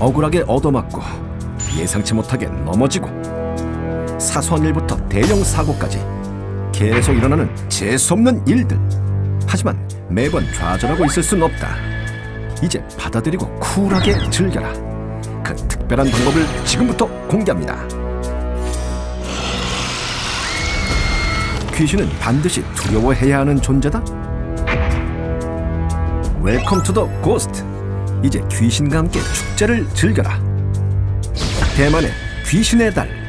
억울하게 얻어맞고 예상치 못하게 넘어지고 사소한 일부터 대형 사고까지 계속 일어나는 재수없는 일들. 하지만 매번 좌절하고 있을 순 없다. 이제 받아들이고 쿨하게 즐겨라. 그 특별한 방법을 지금부터 공개합니다. 귀신은 반드시 두려워해야 하는 존재다? 웰컴 투 더 고스트. 이제 귀신과 함께 축제를 즐겨라. 대만의 귀신의 달.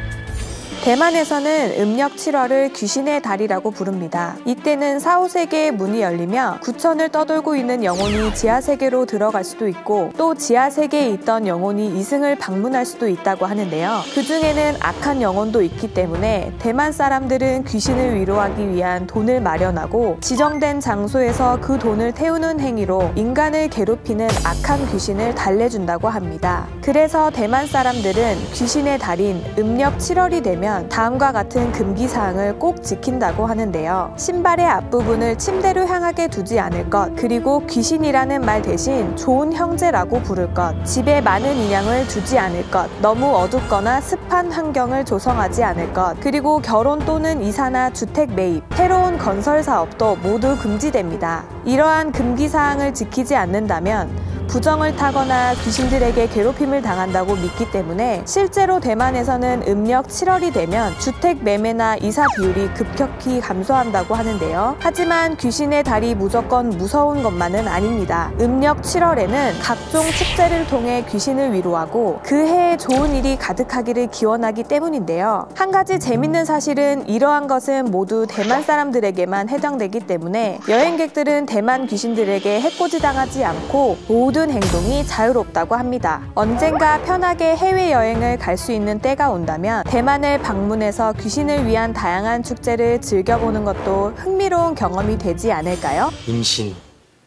대만에서는 음력 7월을 귀신의 달이라고 부릅니다. 이때는 4, 5세계의 문이 열리며 구천을 떠돌고 있는 영혼이 지하세계로 들어갈 수도 있고 또 지하세계에 있던 영혼이 이승을 방문할 수도 있다고 하는데요. 그 중에는 악한 영혼도 있기 때문에 대만 사람들은 귀신을 위로하기 위한 돈을 마련하고 지정된 장소에서 그 돈을 태우는 행위로 인간을 괴롭히는 악한 귀신을 달래준다고 합니다. 그래서 대만 사람들은 귀신의 달인 음력 7월이 되면 다음과 같은 금기사항을 꼭 지킨다고 하는데요. 신발의 앞부분을 침대로 향하게 두지 않을 것, 그리고 귀신이라는 말 대신 좋은 형제라고 부를 것, 집에 많은 인양을 두지 않을 것, 너무 어둡거나 습한 환경을 조성하지 않을 것, 그리고 결혼 또는 이사나 주택 매입, 새로운 건설 사업도 모두 금지됩니다. 이러한 금기사항을 지키지 않는다면 부정을 타거나 귀신들에게 괴롭힘을 당한다고 믿기 때문에 실제로 대만에서는 음력 7월이 되면 주택 매매나 이사 비율이 급격히 감소한다고 하는데요. 하지만 귀신의 달이 무조건 무서운 것만은 아닙니다. 음력 7월에는 각종 축제를 통해 귀신을 위로하고 그 해에 좋은 일이 가득하기를 기원하기 때문인데요. 한 가지 재밌는 사실은 이러한 것은 모두 대만 사람들에게만 해당되기 때문에 여행객들은 대만 귀신들에게 해코지당하지 않고 모든 행동이 자유롭다고 합니다. 언젠가 편하게 해외여행을 갈 수 있는 때가 온다면 대만을 방문해서 귀신을 위한 다양한 축제를 즐겨보는 것도 흥미로운 경험이 되지 않을까요? 임신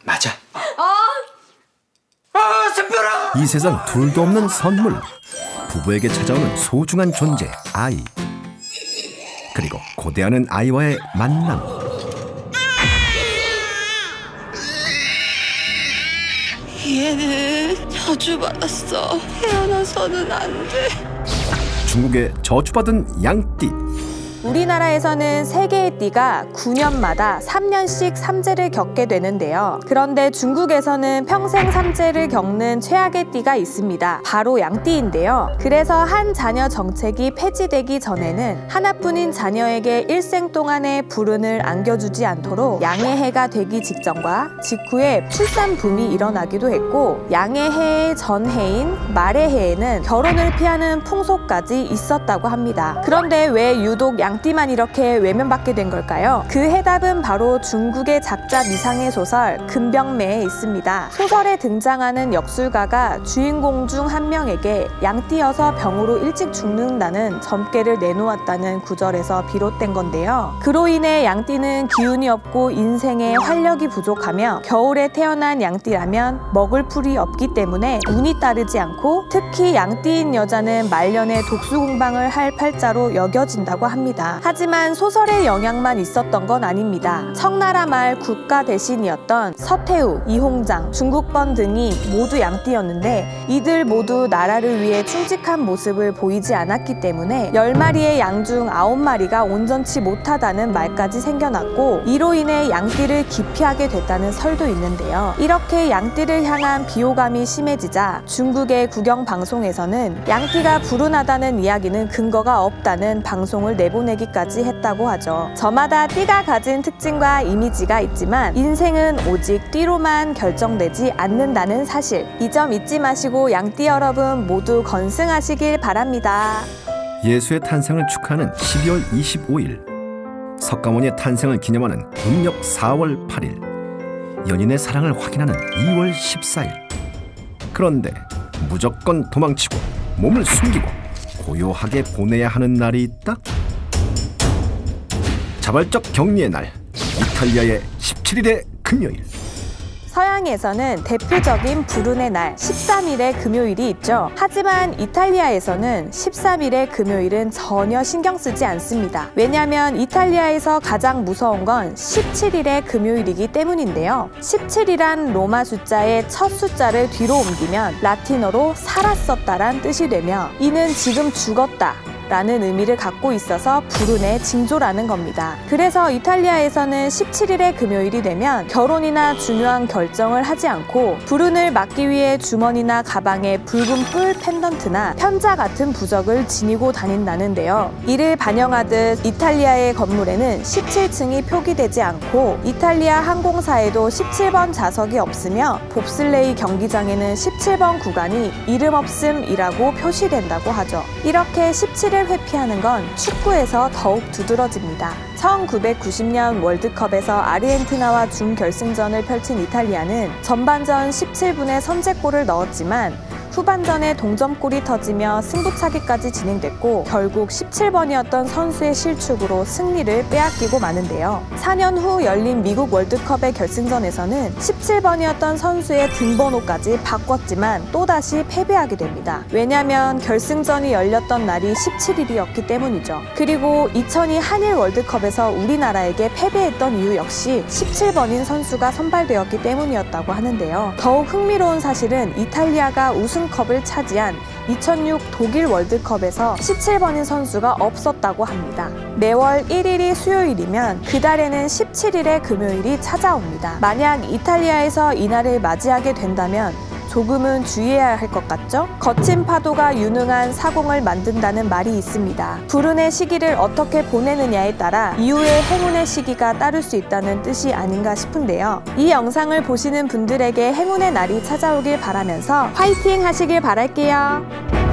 맞아. 샘별아! 이 세상 둘도 없는 선물. 부부에게 찾아오는 소중한 존재, 아이. 그리고 고대하는 아이와의 만남. 얘는 저주받았어. 태어나서는 안 돼. 중국의 저주받은 양띠. 우리나라에서는 세 개의 띠가 9년마다 3년씩 삼재를 겪게 되는데요. 그런데 중국에서는 평생 삼재를 겪는 최악의 띠가 있습니다. 바로 양띠인데요. 그래서 한 자녀 정책이 폐지되기 전에는 하나뿐인 자녀에게 일생 동안의 불운을 안겨주지 않도록 양의 해가 되기 직전과 직후에 출산 붐이 일어나기도 했고 양의 해의 전해인 말의 해에는 결혼을 피하는 풍속까지 있었다고 합니다. 그런데 왜 유독 양띠만 이렇게 외면받게 된 걸까요? 그 해답은 바로 중국의 작자 미상의 소설 금병매에 있습니다. 소설에 등장하는 역술가가 주인공 중 한 명에게 양띠여서 병으로 일찍 죽는다는 점괘를 내놓았다는 구절에서 비롯된 건데요. 그로 인해 양띠는 기운이 없고 인생에 활력이 부족하며 겨울에 태어난 양띠라면 먹을 풀이 없기 때문에 운이 따르지 않고 특히 양띠인 여자는 말년에 독수 공방을 할 팔자로 여겨진다고 합니다. 하지만 소설의 영향만 있었던 건 아닙니다. 청나라 말 국가 대신이었던 서태후, 이홍장, 중국번 등이 모두 양띠였는데 이들 모두 나라를 위해 충직한 모습을 보이지 않았기 때문에 10마리의 양 중 9마리가 온전치 못하다는 말까지 생겨났고 이로 인해 양띠를 기피하게 됐다는 설도 있는데요. 이렇게 양띠를 향한 비호감이 심해지자 중국의 국영방송에서는 양띠가 불운하다는 이야기는 근거가 없다는 방송을 내보내기까지 했다고 하죠. 저마다 띠가 가진 특징과 이미지가 있지만 인생은 오직 띠로만 결정되지 않는다는 사실. 이 점 잊지 마시고 양띠 여러분 모두 건승하시길 바랍니다. 예수의 탄생을 축하하는 12월 25일, 석가모니의 탄생을 기념하는 음력 4월 8일, 연인의 사랑을 확인하는 2월 14일. 그런데 무조건 도망치고 몸을 숨기고 고요하게 보내야 하는 날이 있다? 자발적 격리의 날, 이탈리아의 17일의 금요일. 서양에서는 대표적인 불운의 날 13일의 금요일이 있죠. 하지만 이탈리아에서는 13일의 금요일은 전혀 신경 쓰지 않습니다. 왜냐하면 이탈리아에서 가장 무서운 건 17일의 금요일이기 때문인데요. 17이란 로마 숫자의 첫 숫자를 뒤로 옮기면 라틴어로 살았었다란 뜻이 되며 이는 지금 죽었다 라는 의미를 갖고 있어서 불운의 징조라는 겁니다. 그래서 이탈리아에서는 17일의 금요일이 되면 결혼이나 중요한 결정을 하지 않고 불운을 막기 위해 주머니나 가방에 붉은 뿔 펜던트나 편자 같은 부적을 지니고 다닌다는데요. 이를 반영하듯 이탈리아의 건물에는 17층이 표기되지 않고 이탈리아 항공사에도 17번 좌석이 없으며 봅슬레이 경기장에는 17번 구간이 이름 없음이라고 표시된다고 하죠. 이렇게 17일 회피하는 건 축구에서 더욱 두드러집니다. 1990년 월드컵에서 아르헨티나와 준결승전을 펼친 이탈리아는 전반전 17분에 선제골을 넣었지만 후반전에 동점골이 터지며 승부차기까지 진행됐고 결국 17번이었던 선수의 실축으로 승리를 빼앗기고 마는데요. 4년 후 열린 미국 월드컵의 결승전에서는 17번이었던 선수의 등번호까지 바꿨지만 또다시 패배하게 됩니다. 왜냐하면 결승전이 열렸던 날이 17일이었기 때문이죠. 그리고 2002 한일 월드컵에서 우리나라에게 패배했던 이유 역시 17번인 선수가 선발되었기 때문이었다고 하는데요. 더욱 흥미로운 사실은 이탈리아가 우승컵을 차지한 2006 독일 월드컵에서 17번인 선수가 없었다고 합니다. 매월 1일이 수요일이면 그달에는 17일의 금요일이 찾아옵니다. 만약 이탈리아에서 이날을 맞이하게 된다면 조금은 주의해야 할 것 같죠? 거친 파도가 유능한 사공을 만든다는 말이 있습니다. 불운의 시기를 어떻게 보내느냐에 따라 이후의 행운의 시기가 따를 수 있다는 뜻이 아닌가 싶은데요. 이 영상을 보시는 분들에게 행운의 날이 찾아오길 바라면서 화이팅 하시길 바랄게요.